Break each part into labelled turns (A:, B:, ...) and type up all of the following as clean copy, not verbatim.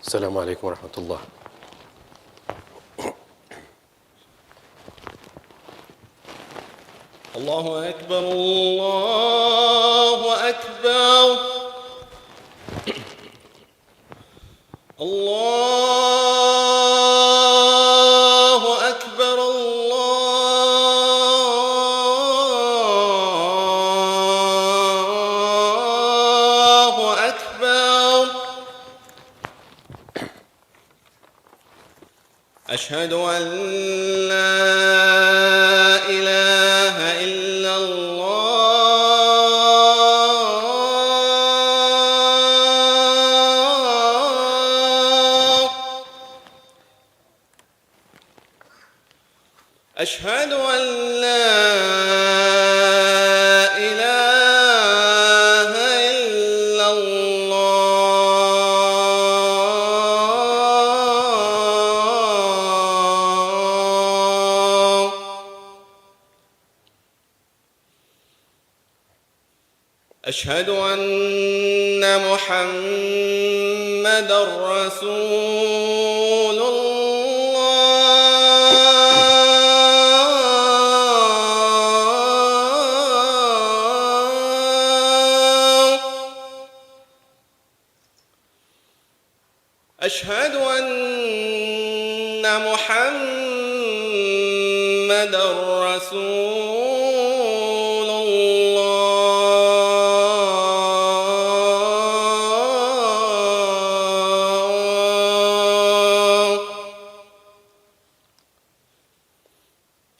A: السلام عليكم ورحمة الله.
B: الله أكبر الله أكبر الله أكبر الله أكبر. أشهد أن لا إله إلا الله. أشهد أن لا إله إلا الله. أشهد أن محمدًا رسول الله. أشهد أن محمدًا رسول الله.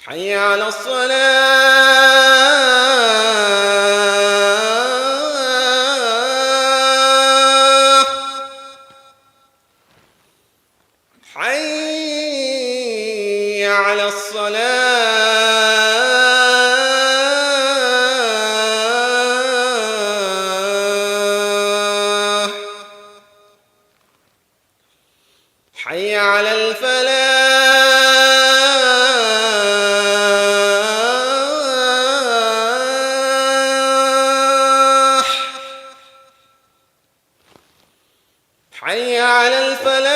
B: حي على الصلاة. حي على الصلاة. حي على الفلاح. حي على الفلاح.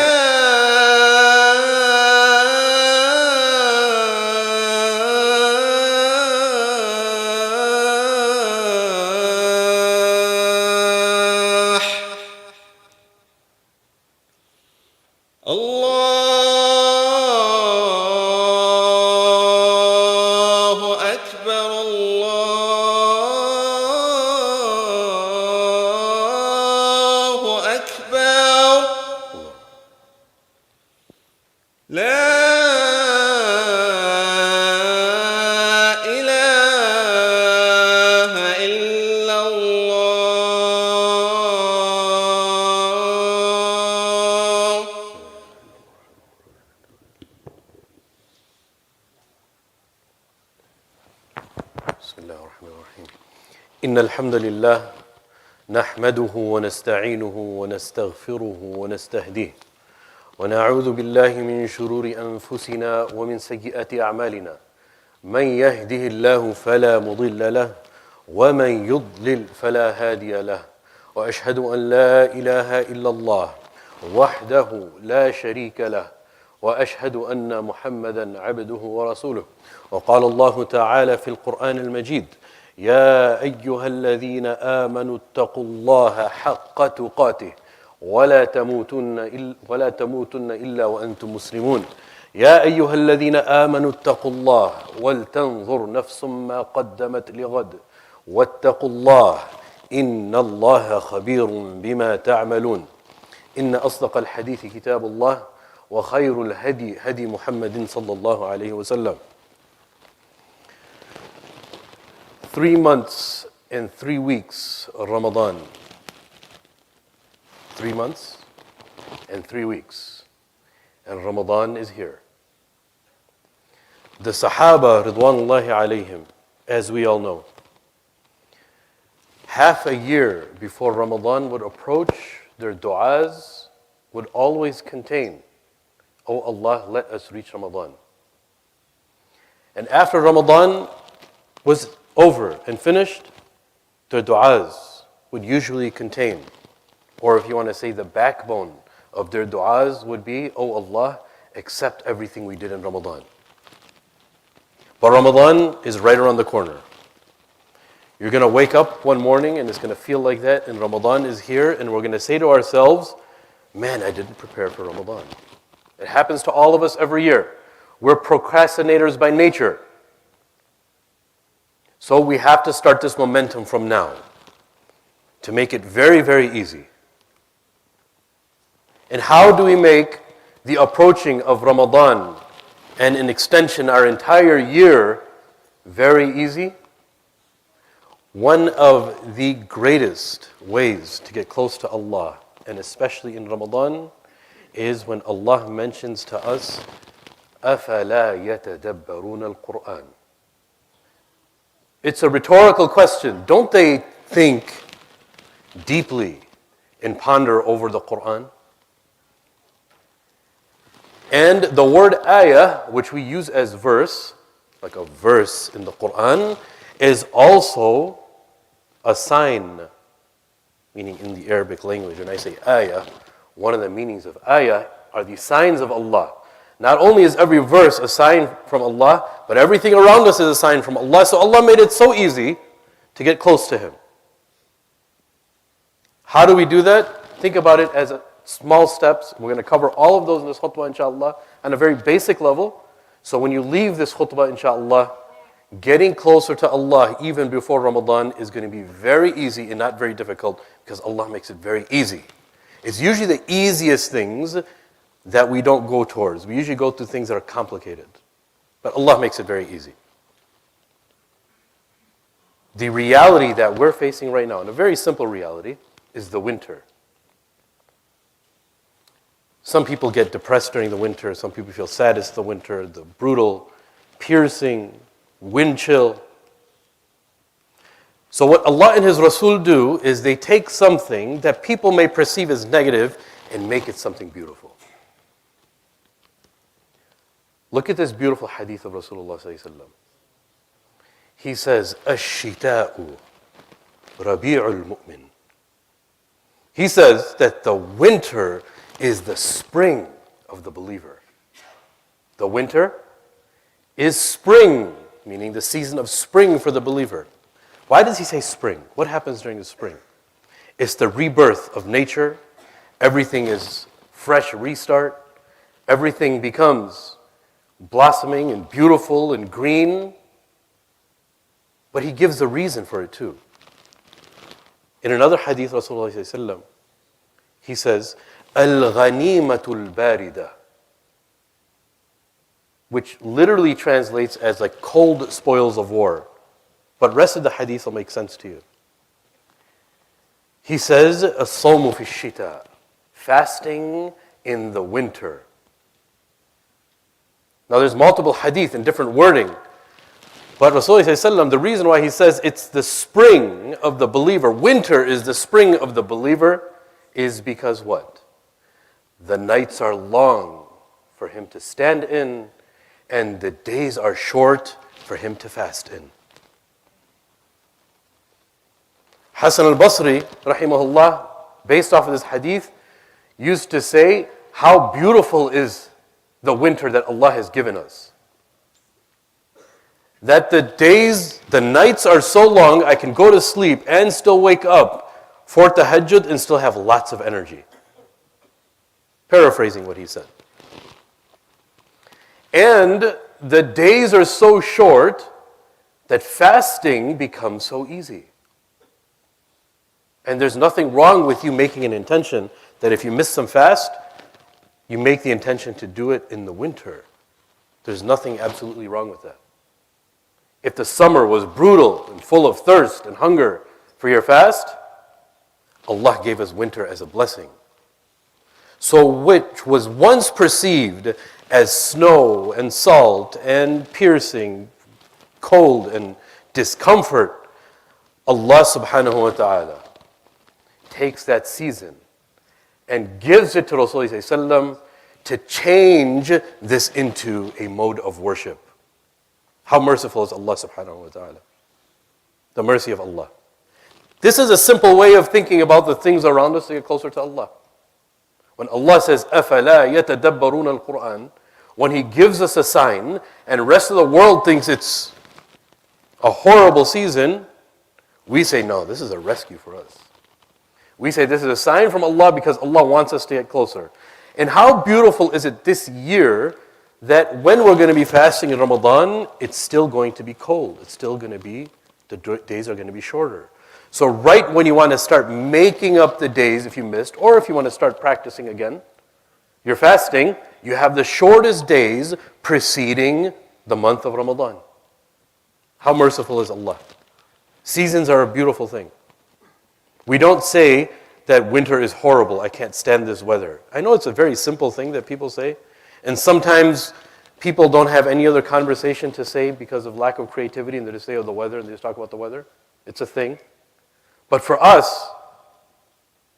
B: الله أكبر الله أكبر. لا إله إلا الله.
A: بسم الله الرحمن الرحيم. إن الحمد لله نحمده ونستعينه ونستغفره ونستهديه ونعوذ بالله من شرور أنفسنا ومن سيئات أعمالنا. من يهده الله فلا مضل له ومن يضلل فلا هادي له. وأشهد أن لا إله إلا الله وحده لا شريك له وأشهد أن محمدًا عبده ورسوله. وقال الله تعالى في القرآن المجيد: يا أيها الذين آمنوا اتقوا الله حق تقاته ولا تموتن إلا وأنتم مسلمون. يا أيها الذين آمنوا اتقوا الله ولتنظر نفس ما قدمت لغد واتقوا الله إن الله خبير بما تعملون. إن أصدق الحديث كتاب الله وخير الهدي هدي محمد صلى الله عليه وسلم. 3 months and 3 weeks of Ramadan. 3 months and 3 weeks. And Ramadan is here. The Sahaba, Ridwanullahi alayhim, as we all know, half a year before Ramadan would approach, their du'as would always contain, "Oh Allah, let us reach Ramadan." And after Ramadan was over and finished, their du'as would usually contain, or if you want to say the backbone of their du'as would be, "Oh Allah, accept everything we did in Ramadan." But Ramadan is right around the corner. You're going to wake up one morning and it's going to feel like that, and Ramadan is here, and we're going to say to ourselves, "Man, I didn't prepare for Ramadan." It happens to all of us every year. We're procrastinators by nature. So we have to start this momentum from now to make it very, very easy. And how do we make the approaching of Ramadan and in extension our entire year very easy? One of the greatest ways to get close to Allah, and especially in Ramadan, is when Allah mentions to us, أَفَلَا يَتَدَبَّرُونَ الْقُرْآنَ. It's a rhetorical question. Don't they think deeply and ponder over the Quran? And the word ayah, which we use as verse, like a verse in the Quran, is also a sign, meaning in the Arabic language. When I say ayah, one of the meanings of ayah are the signs of Allah. Not only is every verse a sign from Allah, but everything around us is a sign from Allah. So Allah made it so easy to get close to Him. How do we do that? Think about it as small steps. We're going to cover all of those in this khutbah, inshallah, on a very basic level. So when you leave this khutbah, inshallah, getting closer to Allah even before Ramadan is going to be very easy and not very difficult, because Allah makes it very easy. It's usually the easiest things that we don't go towards. We usually go through things that are complicated. But Allah makes it very easy. The reality that we're facing right now, and a very simple reality, is the winter. Some people get depressed during the winter. Some people feel sad it's the winter, the brutal, piercing wind chill. So what Allah and His Rasul do is they take something that people may perceive as negative and make it something beautiful. Look at this beautiful hadith of Rasulullah sallallahu alaihi wasallam. He says, "Ash-shita'u rabi'ul mu'min." He says that the winter is the spring of the believer. The winter is spring, meaning the season of spring for the believer. Why does he say spring? What happens during the spring? It's the rebirth of nature. Everything is fresh restart. Everything becomes blossoming and beautiful and green. But he gives a reason for it too. In another hadith, Rasulullah sallallahu alaihi wasallam, he says, "Al-ghanimatul barida," which literally translates as like cold spoils of war. But rest of the hadith will make sense to you. He says, "As-sawmu fi shita," fasting in the winter. Now there's multiple hadith and different wording. But Rasulullah sallallahu alaihi wasallam, the reason why he says it's the spring of the believer, winter is the spring of the believer, is because what? The nights are long for him to stand in, and the days are short for him to fast in. Hasan al-Basri, rahimahullah, based off of this hadith, used to say, how beautiful is the winter that Allah has given us. That the nights are so long, I can go to sleep and still wake up for tahajjud and still have lots of energy. Paraphrasing what he said. And the days are so short that fasting becomes so easy. And there's nothing wrong with you making an intention that if you miss some fast, you make the intention to do it in the winter. There's nothing absolutely wrong with that. If the summer was brutal and full of thirst and hunger for your fast, Allah gave us winter as a blessing. So which was once perceived as snow and salt and piercing, cold and discomfort, Allah subhanahu wa ta'ala takes that season and gives it to Rasulullah sallallahu alaihi wasallam to change this into a mode of worship. How merciful is Allah subhanahu wa ta'ala? The mercy of Allah. This is a simple way of thinking about the things around us to get closer to Allah. When Allah says, أَفَلَا يَتَدَبَّرُونَ الْقُرْآنِ, when He gives us a sign and the rest of the world thinks it's a horrible season, we say, no, this is a rescue for us. We say this is a sign from Allah because Allah wants us to get closer. And how beautiful is it this year that when we're going to be fasting in Ramadan, it's still going to be cold. It's still going to be, the days are going to be shorter. So right when you want to start making up the days if you missed, or if you want to start practicing again, you're fasting, you have the shortest days preceding the month of Ramadan. How merciful is Allah? Seasons are a beautiful thing. We don't say that winter is horrible, I can't stand this weather. I know it's a very simple thing that people say, and sometimes people don't have any other conversation to say because of lack of creativity, and they just say, oh, the weather, and they just talk about the weather. It's a thing. But for us,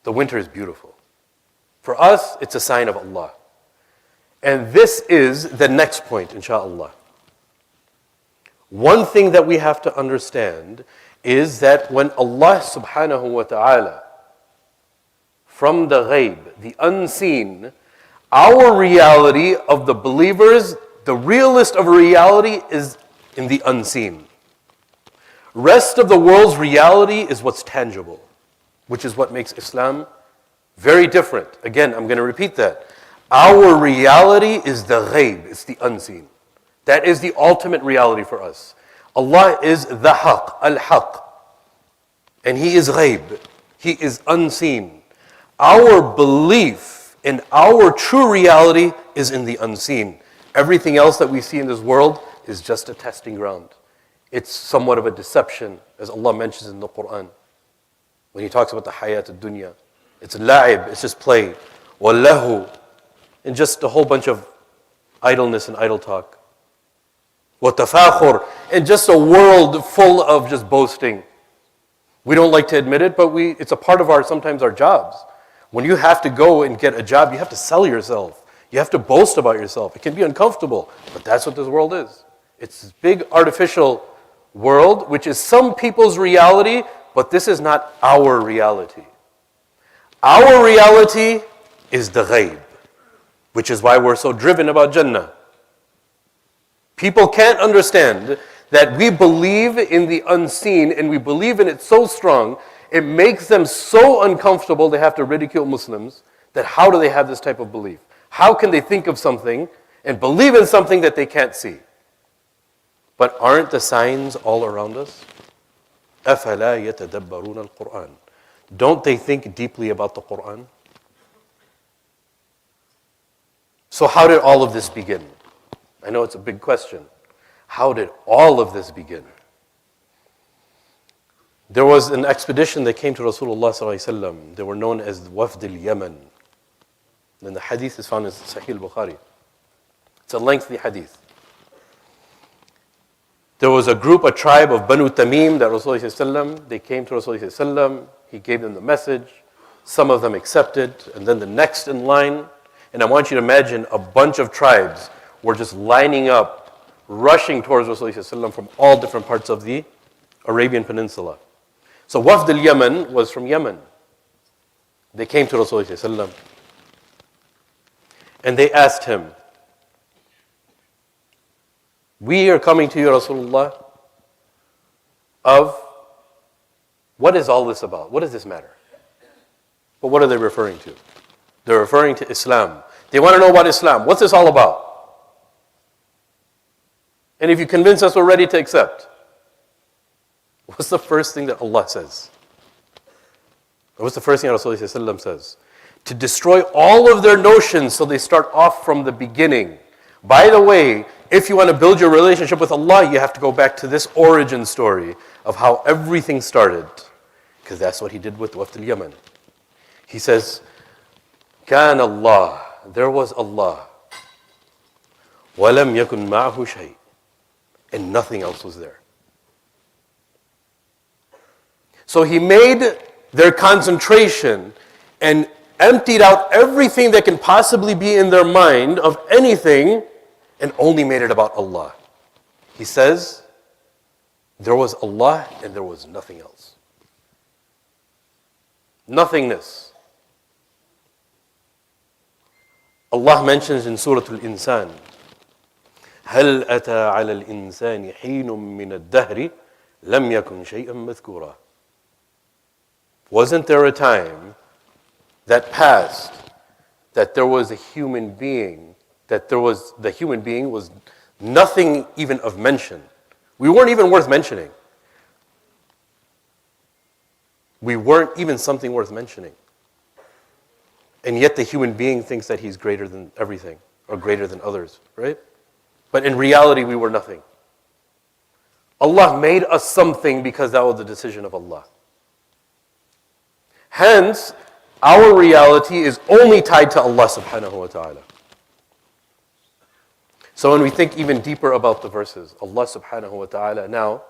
A: the winter is beautiful. For us, it's a sign of Allah. And this is the next point, inshaAllah. One thing that we have to understand is that when Allah subhanahu wa ta'ala, from the ghaib, the unseen, our reality of the believers, the realist of reality is in the unseen. Rest of the world's reality is what's tangible, which is what makes Islam very different. Again, I'm going to repeat that. Our reality is the ghaib, it's the unseen. That is the ultimate reality for us. Allah is the haq, al-haq. And He is ghaib. He is unseen. Our belief in our true reality is in the unseen. Everything else that we see in this world is just a testing ground. It's somewhat of a deception, as Allah mentions in the Quran. When He talks about the hayat al-dunya. It's la'ib, it's just play. Wallahu, and just a whole bunch of idleness and idle talk. وَتَفَاخُرْ, and just a world full of just boasting. We don't like to admit it, but it's a part of sometimes our jobs. When you have to go and get a job, you have to sell yourself. You have to boast about yourself. It can be uncomfortable, but that's what this world is. It's this big artificial world, which is some people's reality, but this is not our reality. Our reality is the ghaib, which is why we're so driven about Jannah. People can't understand that we believe in the unseen and we believe in it so strong, it makes them so uncomfortable they have to ridicule Muslims, that how do they have this type of belief? How can they think of something and believe in something that they can't see? But aren't the signs all around us? أَفَلَا يَتَدَبَّرُونَ الْقُرْآنِ. Don't they think deeply about the Quran? So how did all of this begin? I know it's a big question. How did all of this begin? There was an expedition that came to Rasulullah sallallahu alaihi wasallam. They were known as Wafd al-Yaman. And the hadith is found in Sahih al-Bukhari. It's a lengthy hadith. There was a group, a tribe of Banu Tamim that Rasulullah sallallahu alaihi wasallam, they came to Rasulullah sallallahu alaihi wasallam. He gave them the message. Some of them accepted, and then the next in line. And I want you to imagine a bunch of tribes were just lining up, rushing towards Rasulullah sallallahu alaihi wasallam from all different parts of the Arabian Peninsula. So Wafd al-Yaman was from Yemen. They came to Rasulullah sallallahu alaihi wasallam, and they asked him, we are coming to you, Rasulullah, of what is all this about? What does this matter? But what are they referring to? They're referring to Islam. They want to know about Islam. What's this all about? And if you convince us, we're ready to accept. What's the first thing that Allah says? What's the first thing that Rasulullah says? To destroy all of their notions so they start off from the beginning. By the way, if you want to build your relationship with Allah, you have to go back to this origin story of how everything started. Because that's what He did with Wafd al-Yaman. He says, كان Allah, there was Allah. وَلَمْ يَكُنْ مَعَهُ شَيْءٍ, and nothing else was there. So He made their concentration and emptied out everything that can possibly be in their mind of anything and only made it about Allah. He says, there was Allah and there was nothing else. Nothingness. Allah mentions in Surah Al-Insan, هل أتى على الإنسان حين من الدهر لم يكن شيئا مذكورا. Wasn't there a time that passed that there was a human being, the human being was nothing even of mention. We weren't even worth mentioning. We weren't even something worth mentioning. And yet the human being thinks that he's greater than everything or greater than others, right? But in reality, we were nothing. Allah made us something because that was the decision of Allah. Hence, our reality is only tied to Allah subhanahu wa ta'ala. So when we think even deeper about the verses, Allah subhanahu wa ta'ala now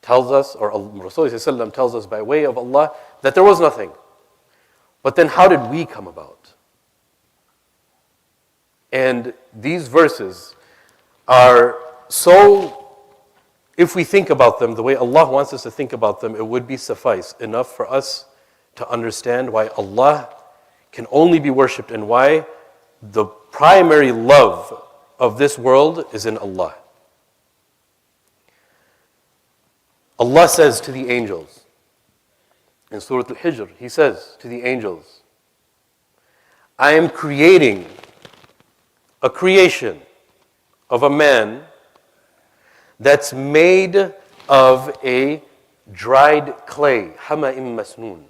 A: tells us, or Rasulullah tells us by way of Allah, that there was nothing. But then how did we come about? And these verses are so, if we think about them the way Allah wants us to think about them, it would be suffice enough for us to understand why Allah can only be worshipped and why the primary love of this world is in Allah. Allah says to the angels, in Surah Al-Hijr, He says to the angels, I am creating a creation of a man that's made of a dried clay, hama'im masnoon.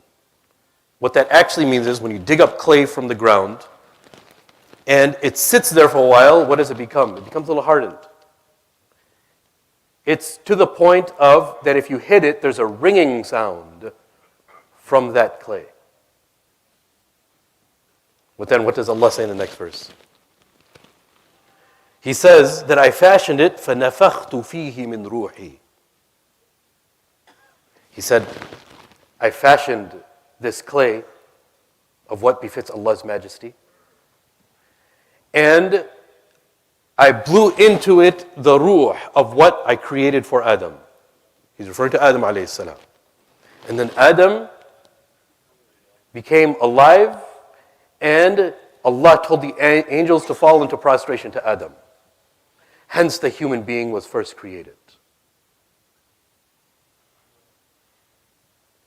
A: What that actually means is when you dig up clay from the ground and it sits there for a while, what does it become? It becomes a little hardened. It's to the point of that if you hit it, there's a ringing sound from that clay. But then what does Allah say in the next verse? He says that I fashioned it, فَنَفَخْتُ فِيهِ مِنْ رُوحِي. He said, I fashioned this clay of what befits Allah's majesty. And I blew into it the ruh of what I created for Adam. He's referring to Adam alayhi salam. And then Adam became alive, and Allah told the angels to fall into prostration to Adam. Hence the human being was first created.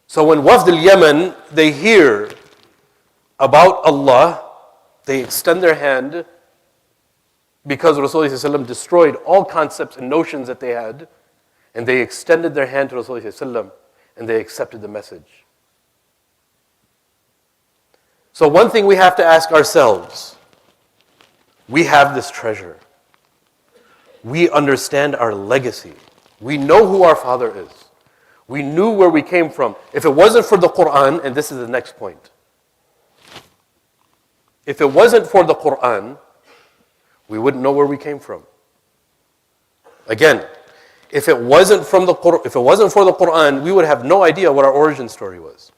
A: So when Wafd al-Yemen, they hear about Allah, they extend their hand because Rasulullah ﷺ destroyed all concepts and notions that they had, and they extended their hand to Rasulullah ﷺ and they accepted the message. So one thing we have to ask ourselves, we have this treasure. We understand our legacy. We know who our Father is. We knew where we came from. If it wasn't for the Quran, and this is the next point. If it wasn't for the Quran, we wouldn't know where we came from. Again, if it wasn't for the Quran, we would have no idea what our origin story was.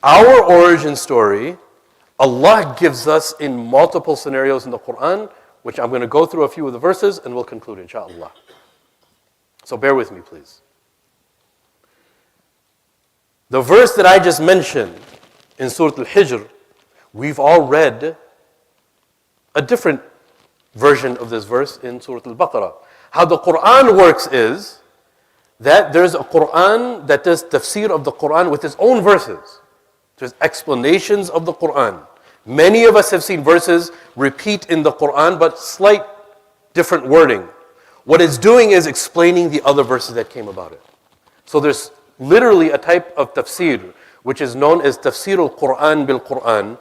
A: Our origin story, Allah gives us in multiple scenarios in the Quran, which I'm going to go through a few of the verses and we'll conclude, inshallah. So bear with me, please. The verse that I just mentioned in Surah Al-Hijr, we've all read a different version of this verse in Surah Al-Baqarah. How the Quran works is that there's a Quran that does tafsir of the Quran with its own verses. There's explanations of the Quran. Many of us have seen verses repeat in the Quran, but slight different wording. What it's doing is explaining the other verses that came about it. So there's literally a type of tafsir, which is known as tafsir al-Quran bil-Quran.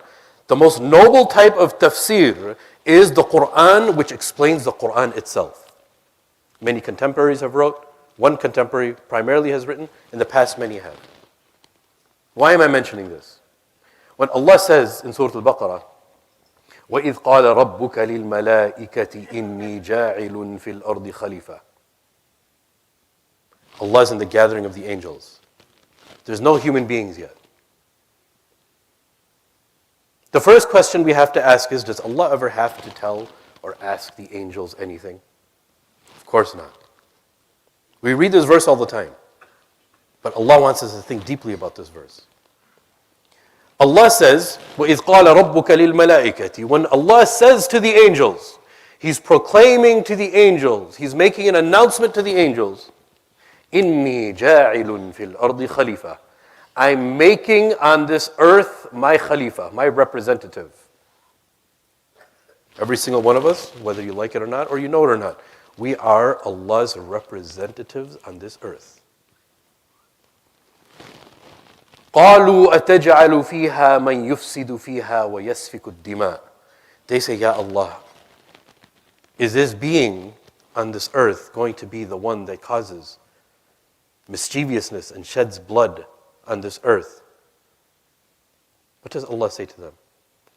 A: The most noble type of tafsir is the Quran which explains the Quran itself. Many contemporaries have wrote. One contemporary primarily has written. In the past, many have. Why am I mentioning this? When Allah says in Surah Al-Baqarah, وَإِذْ قَالَ رَبُّكَ لِلْمَلَائِكَةِ إِنِّي جَاعِلٌ فِي الْأَرْضِ خَلِيفَةً. Allah is in the gathering of the angels. There's no human beings yet. The first question we have to ask is, does Allah ever have to tell or ask the angels anything? Of course not. We read this verse all the time. But Allah wants us to think deeply about this verse. Allah says, وَإِذْ قَالَ رَبُّكَ لِلْمَلَائِكَةِ. When Allah says to the angels, He's proclaiming to the angels, He's making an announcement to the angels, إِنِّي جَاعِلٌ فِي الْأَرْضِ خَلِيفَةً. I'm making on this earth my Khalifa, my representative. Every single one of us, whether you like it or not, or you know it or not, we are Allah's representatives on this earth. قَالُوا أَتَجْعَلُ فِيهَا مَنْ يُفْسِدُ فِيهَا وَيَسْفِكُ الدِّمَاءِ. They say, Ya Allah, is this being on this earth going to be the one that causes mischievousness and sheds blood on this earth? What does Allah say to them?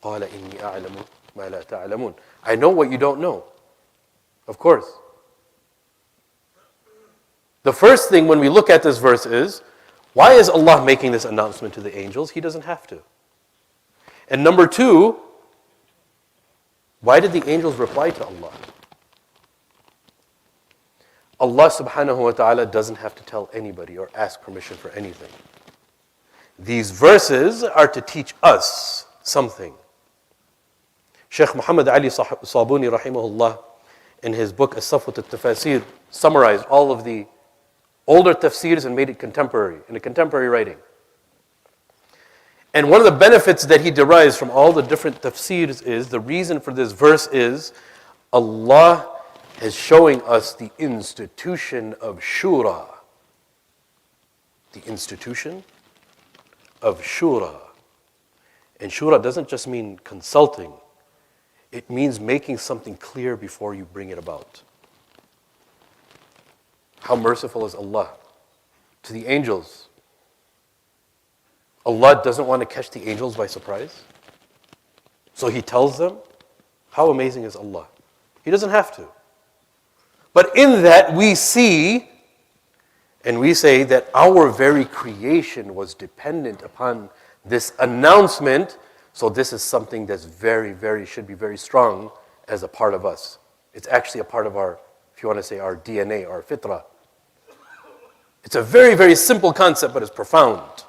A: قَالَ إِنِّي أَعْلَمُ مَا لَا تَعْلَمُونَ. I know what you don't know. Of course. The first thing when we look at this verse is, why is Allah making this announcement to the angels? He doesn't have to. And number two, why did the angels reply to Allah? Allah subhanahu wa ta'ala doesn't have to tell anybody or ask permission for anything. These verses are to teach us something. Shaykh Muhammad Ali Sabuni rahimahullah, in his book As-Safwat al-Tafasir, summarized all of the older tafsirs and made it contemporary, in a contemporary writing. And one of the benefits that he derives from all the different tafsirs is, the reason for this verse is, Allah is showing us the institution of shura. The institution of shura. And shura doesn't just mean consulting. It means making something clear before you bring it about. How merciful is Allah to the angels? Allah doesn't want to catch the angels by surprise. So He tells them. How amazing is Allah? He doesn't have to. But in that we see, and we say that our very creation was dependent upon this announcement. So this is something that's should be very strong as a part of us. It's actually a part of our, if you want to say, our DNA, our fitrah. It's a very, very simple concept, but it's profound.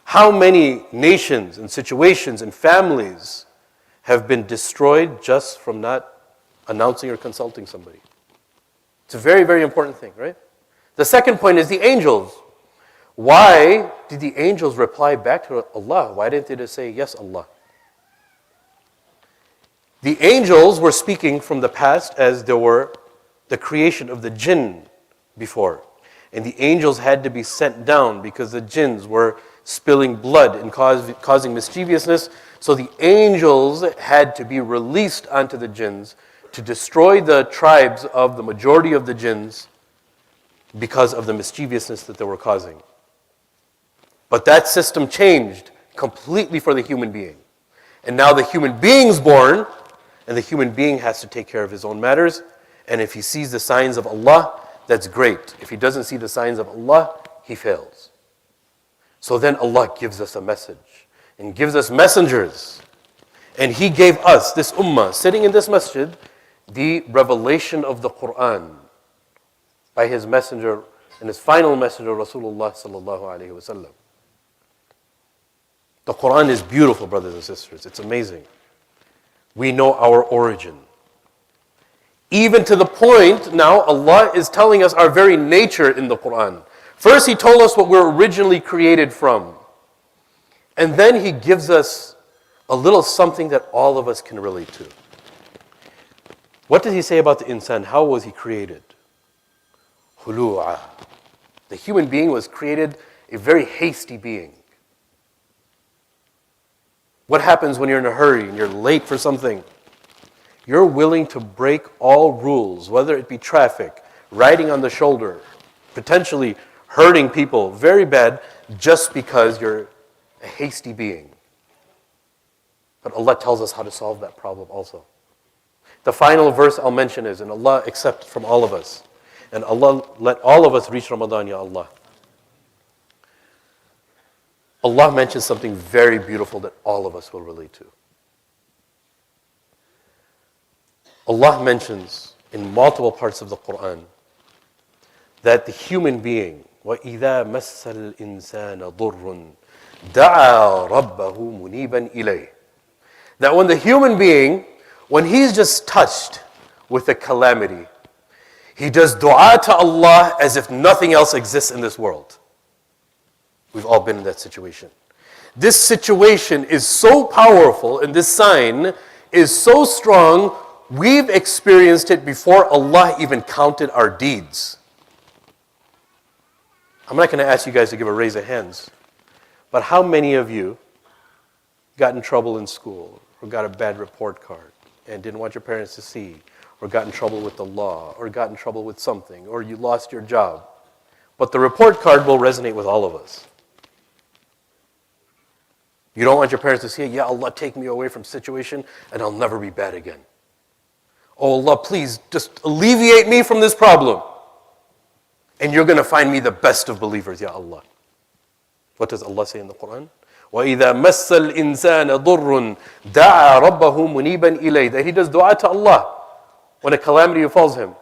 A: How many nations and situations and families have been destroyed just from not announcing or consulting somebody? It's a very, very important thing, right? The second point is the angels. Why did the angels reply back to Allah? Why didn't they just say, yes, Allah? The angels were speaking from the past as there were the creation of the jinn before. And the angels had to be sent down because the jinns were spilling blood and causing mischievousness. So the angels had to be released onto the jinns to destroy the tribes of the majority of the jinns because of the mischievousness that they were causing. But that system changed completely for the human being. And now the human being's born, and the human being has to take care of his own matters. And if he sees the signs of Allah, that's great. If he doesn't see the signs of Allah, he fails. So then Allah gives us a message and gives us messengers. And He gave us, this ummah, sitting in this masjid, the revelation of the Quran by His messenger and His final messenger, Rasulullah sallallahu alaihi wasallam. The Quran is beautiful, brothers and sisters. It's amazing. We know our origin. Even to the point now Allah is telling us our very nature in the Quran. First He told us what we're originally created from. And then He gives us a little something that all of us can relate to. What did He say about the insan? How was he created? Hulu'a. The human being was created a very hasty being. What happens when you're in a hurry and you're late for something? You're willing to break all rules, whether it be traffic, riding on the shoulder, potentially hurting people very bad, just because you're a hasty being. But Allah tells us how to solve that problem also. The final verse I'll mention is, and Allah accept from all of us, and Allah let all of us reach Ramadan, Ya Allah. Allah mentions something very beautiful that all of us will relate to. Allah mentions in multiple parts of the Quran that the human being, وَإِذَا مَسَّ الْإِنسَانَ ضُرٌّ دعا ربه منيبا إليه. That when the human being, when he's just touched with a calamity, he does dua to Allah as if nothing else exists in this world. We've all been in that situation. This situation is so powerful and this sign is so strong, we've experienced it before Allah even counted our deeds. I'm not going to ask you guys to give a raise of hands, but how many of you got in trouble in school or got a bad report card and didn't want your parents to see, or got in trouble with the law, or got in trouble with something, or you lost your job? But the report card will resonate with all of us. You don't want your parents to see, Ya Allah, take me away from situation and I'll never be bad again. Oh Allah, please just alleviate me from this problem. And you're going to find me the best of believers, Ya Allah. What does Allah say in the Quran? وَإِذَا مَسَّ الْإِنسَانَ ضُرٌّ دَعَى رَبَّهُ مُنِيبًا إِلَيْهِ. That he does dua to Allah when a calamity befalls him.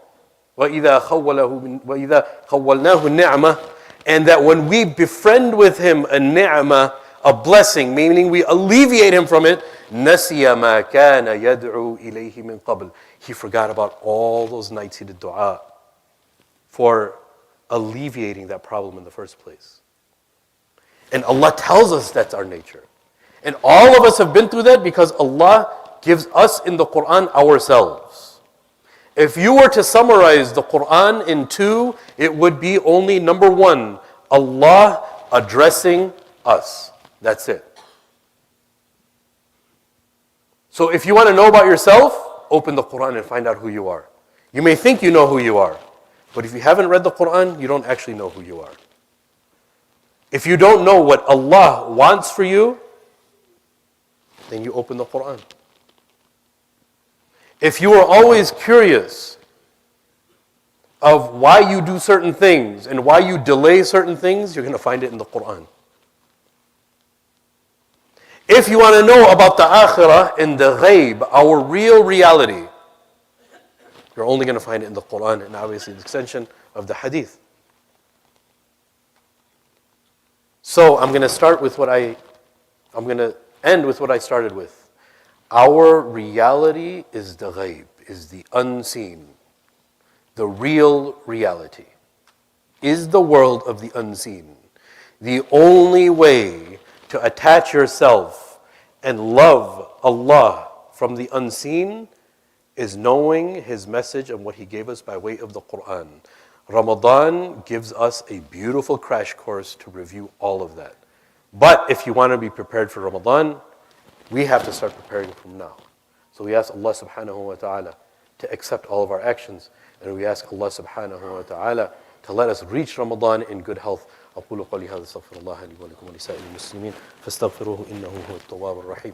A: وَإِذَا خَوَّلْنَاهُ النِّعْمَةِ. And that when we befriend with him a ni'mah, a blessing, meaning we alleviate him from it, نَسِيَ مَا كَانَ يَدْعُو إِلَيْهِ مِنْ قَبْلِ. He forgot about all those nights he did dua for alleviating that problem in the first place. And Allah tells us that's our nature. And all of us have been through that because Allah gives us in the Quran ourselves. If you were to summarize the Quran in two, it would be only number one, Allah addressing us. That's it. So if you want to know about yourself, open the Quran and find out who you are. You may think you know who you are, but if you haven't read the Quran, you don't actually know who you are. If you don't know what Allah wants for you, then you open the Quran. If you are always curious of why you do certain things and why you delay certain things, you're going to find it in the Quran. If you want to know about the akhirah and the ghaib, our real reality, you're only going to find it in the Quran and obviously the extension of the hadith. So I'm going to end with what I started with. Our reality is the ghaib, is the unseen. The real reality is the world of the unseen. The only way to attach yourself and love Allah from the unseen is knowing His message and what He gave us by way of the Quran. Ramadan gives us a beautiful crash course to review all of that. But if you want to be prepared for Ramadan, we have to start preparing from now. So we ask Allah subhanahu wa ta'ala to accept all of our actions. And we ask Allah subhanahu wa ta'ala to let us reach Ramadan in good health. أقول قولي هذا استغفر الله لي ولكم ولسائر المسلمين فاستغفروه إنه هو التواب الرحيم.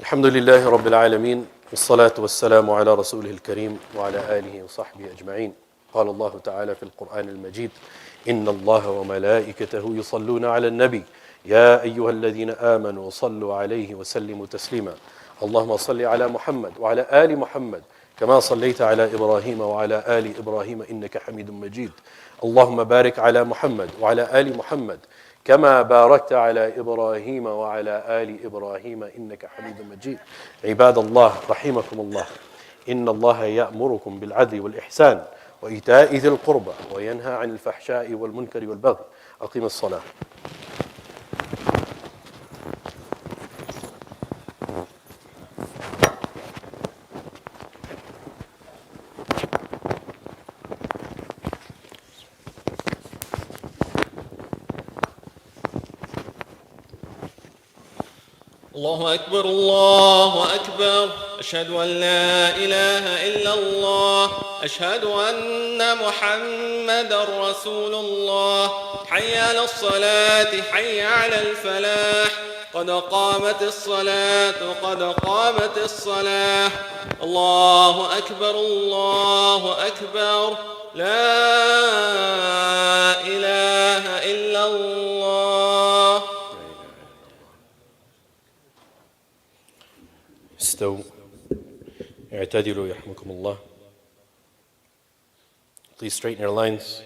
A: الحمد لله رب العالمين والصلاة والسلام على رسوله الكريم وعلى آله وصحبه أجمعين. قال الله تعالى في القرآن المجيد إن الله وملائكته يصلون على النبي يا أيها الذين آمنوا صلوا عليه وسلموا تسليما. اللهم صل على محمد وعلى آل محمد كما صليت على إبراهيم وعلى آل إبراهيم إنك حميد مجيد. اللهم بارك على محمد وعلى آل محمد كما باركت على إبراهيم وعلى آل إبراهيم إنك حميد مجيد. عباد الله رحمكم الله إن الله يأمركم بالعدل والإحسان وإيتاء ذي القربى وينهى عن الفحشاء والمنكر والبغي. أقيم الصلاة.
B: الله أكبر الله أكبر أشهد أن لا إله إلا الله أشهد أن محمد رسول الله حي على الصلاة حي على الفلاح قد قامت الصلاة قد قامت الصلاة. الله أكبر الله أكبر لا إله إلا الله.
A: استووا اعتدلوا يرحمكم الله. Please straighten your lines.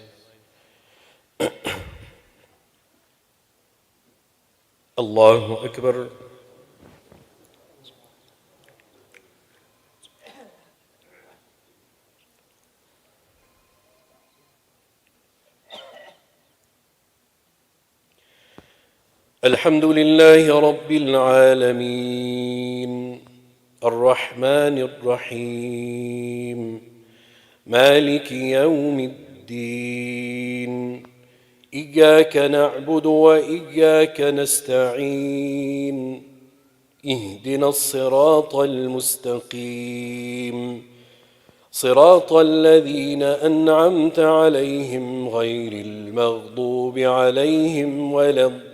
A: Allahu Akbar. الحمد لله رب العالمين الرحمن الرحيم مالك يوم الدين إياك نعبد وإياك نستعين اهدنا الصراط المستقيم صراط الذين أنعمت عليهم غير المغضوب عليهم ولا الضالين.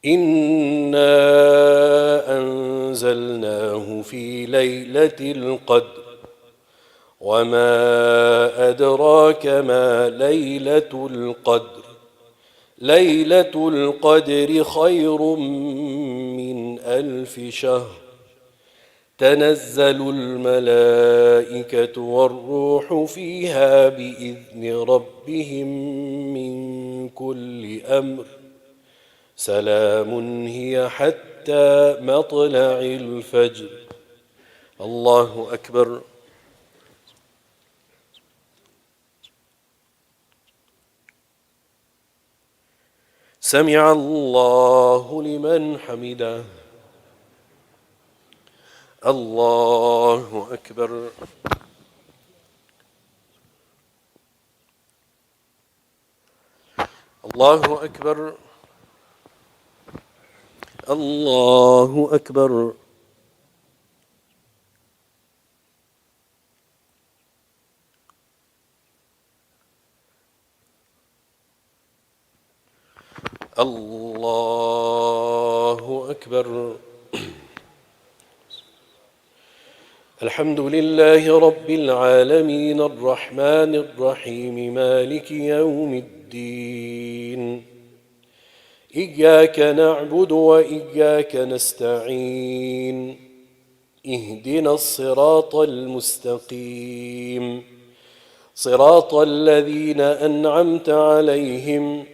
A: إنا أنزلناه في ليلة القدر وما أدراك ما ليلة القدر ليلة القدر خير من 1000 شهر تنزل الملائكة والروح فيها بإذن ربهم من كل أمر سلام هي حتى مطلع الفجر. الله أكبر. سمع الله لمن حمده. الله أكبر. الله أكبر. الله أكبر. الله أكبر. الحمد لله رب العالمين الرحمن الرحيم مالك يوم الدين إياك نعبد وإياك نستعين اهدنا الصراط المستقيم صراط الذين أنعمت عليهم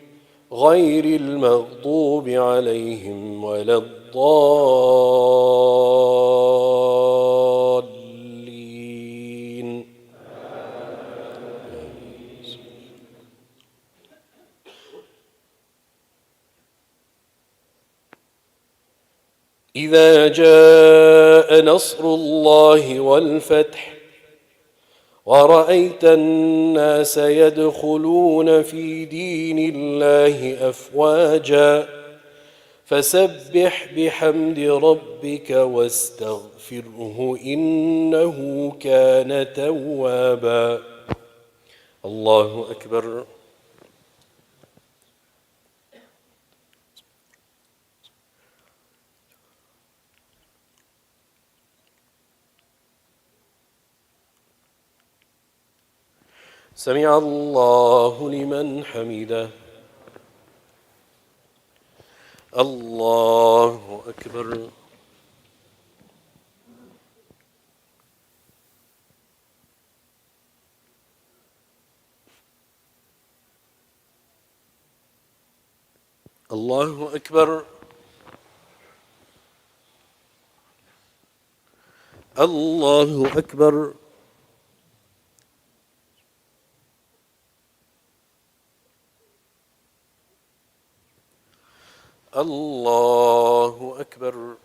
A: غير المغضوب عليهم ولا الضالين. إذا جاء نصر الله والفتح ورأيت الناس يدخلون في دين الله أفواجا فسبح بحمد ربك واستغفره إنه كان توابا. الله أكبر. سمع الله لمن حمده. الله أكبر. الله أكبر. الله أكبر. الله أكبر.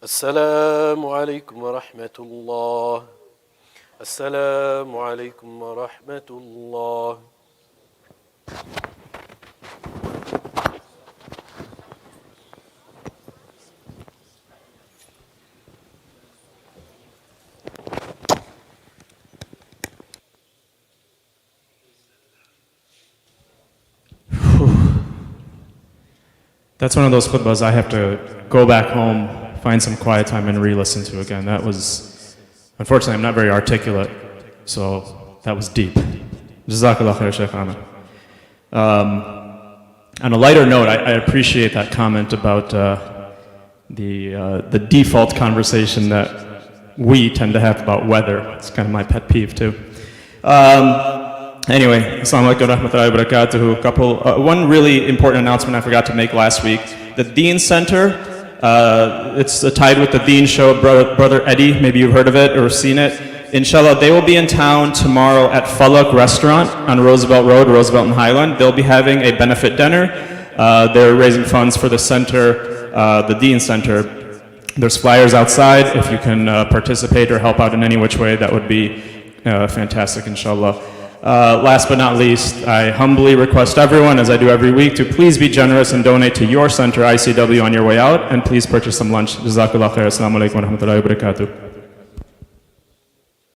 A: السلام عليكم ورحمة الله. السلام عليكم ورحمة الله.
C: That's one of those khutbahs I have to go back home, find some quiet time, and re-listen to again. That was, unfortunately, I'm not very articulate, so that was deep. Jazakallah khair, Shaykh Ahmed. On a lighter note, I appreciate that comment about the default conversation that we tend to have about weather. It's kind of my pet peeve too. Anyway, assalamu alaikum wa rahmatullahi wa barakatuhu. One really important announcement I forgot to make last week. The Deen Center, it's tied with the Deen show, Brother Eddie, maybe you've heard of it or seen it. Inshallah, they will be in town tomorrow at Falak Restaurant on Roosevelt Road, Roosevelt and Highland. They'll be having a benefit dinner. They're raising funds for the center, the Deen Center. There's flyers outside. If you can participate or help out in any which way, that would be fantastic, inshallah. Last but not least, I humbly request everyone, as I do every week, to please be generous and donate to your center, ICW, on your way out, and please purchase some lunch. Jazakallah khair. Assalamu alaikum wa rahmatullahi wa barakatuh.